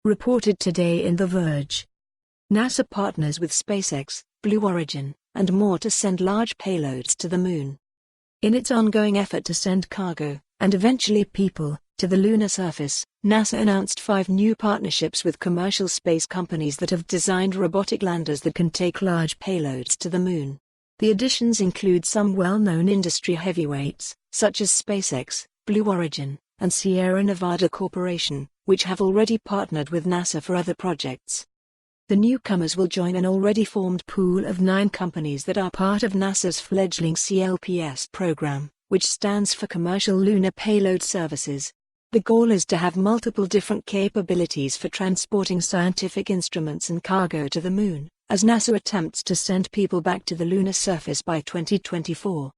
reported today in The Verge. NASA partners with SpaceX, Blue Origin, and more to send large payloads to the Moon. In its ongoing effort to send cargo, and eventually people, to the lunar surface, NASA announced 5 new partnerships with commercial space companies that have designed robotic landers that can take large payloads to the Moon. The additions include some well-known industry heavyweights, such as SpaceX, Blue Origin, and Sierra Nevada Corporation, which have already partnered with NASA for other projects. The newcomers will join an already formed pool of 9 companies that are part of NASA's fledgling CLPS program, which stands for Commercial Lunar Payload Services. The goal is to have multiple different capabilities for transporting scientific instruments and cargo to the Moon, as NASA attempts to send people back to the lunar surface by 2024.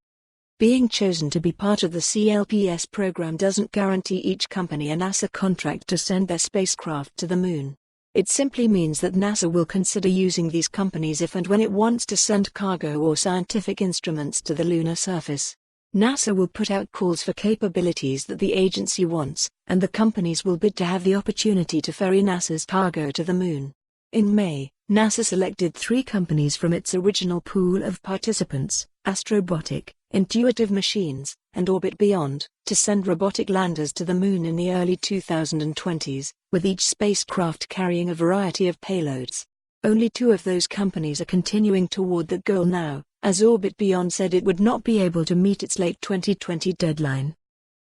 Being chosen to be part of the CLPS program doesn't guarantee each company a NASA contract to send their spacecraft to the Moon. It simply means that NASA will consider using these companies if and when it wants to send cargo or scientific instruments to the lunar surface. NASA will put out calls for capabilities that the agency wants, and the companies will bid to have the opportunity to ferry NASA's cargo to the Moon. In May, NASA selected 3 companies from its original pool of participants, Astrobotic, Intuitive Machines, and Orbit Beyond, to send robotic landers to the Moon in the early 2020s, with each spacecraft carrying a variety of payloads. Only 2 of those companies are continuing toward that goal now, as Orbit Beyond said it would not be able to meet its late 2020 deadline.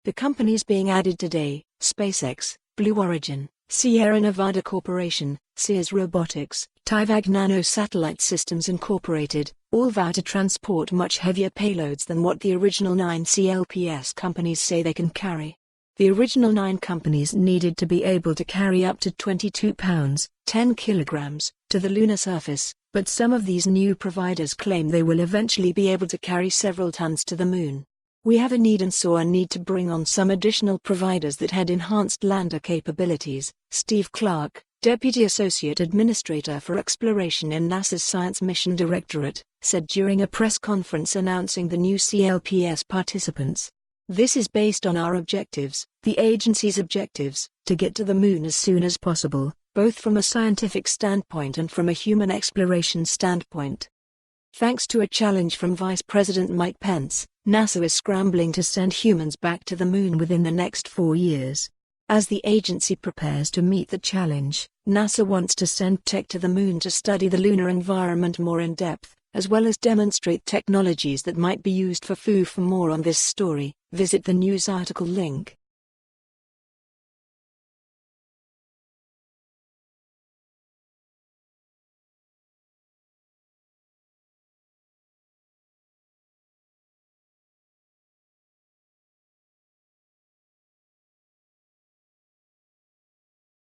The companies being added today, SpaceX, Blue Origin, Sierra Nevada Corporation, Sears Robotics, Tyvag Nanosatellite Systems Incorporated, all vow to transport much heavier payloads than what the original 9 CLPS companies say they can carry. The original 9 companies needed to be able to carry up to 22 pounds, 10 kilograms, to the lunar surface, but some of these new providers claim they will eventually be able to carry several tons to the Moon. We have a need and saw a need to bring on some additional providers that had enhanced lander capabilities, Steve Clark, Deputy Associate Administrator for Exploration in NASA's Science Mission Directorate, said during a press conference announcing the new CLPS participants. This is based on our objectives, the agency's objectives, to get to the Moon as soon as possible, both from a scientific standpoint and from a human exploration standpoint. Thanks to a challenge from Vice President Mike Pence, NASA is scrambling to send humans back to the Moon within the next 4 years. As the agency prepares to meet the challenge, NASA wants to send tech to the Moon to study the lunar environment more in depth, as well as demonstrate technologies that might be used for more on this story, visit the news article link.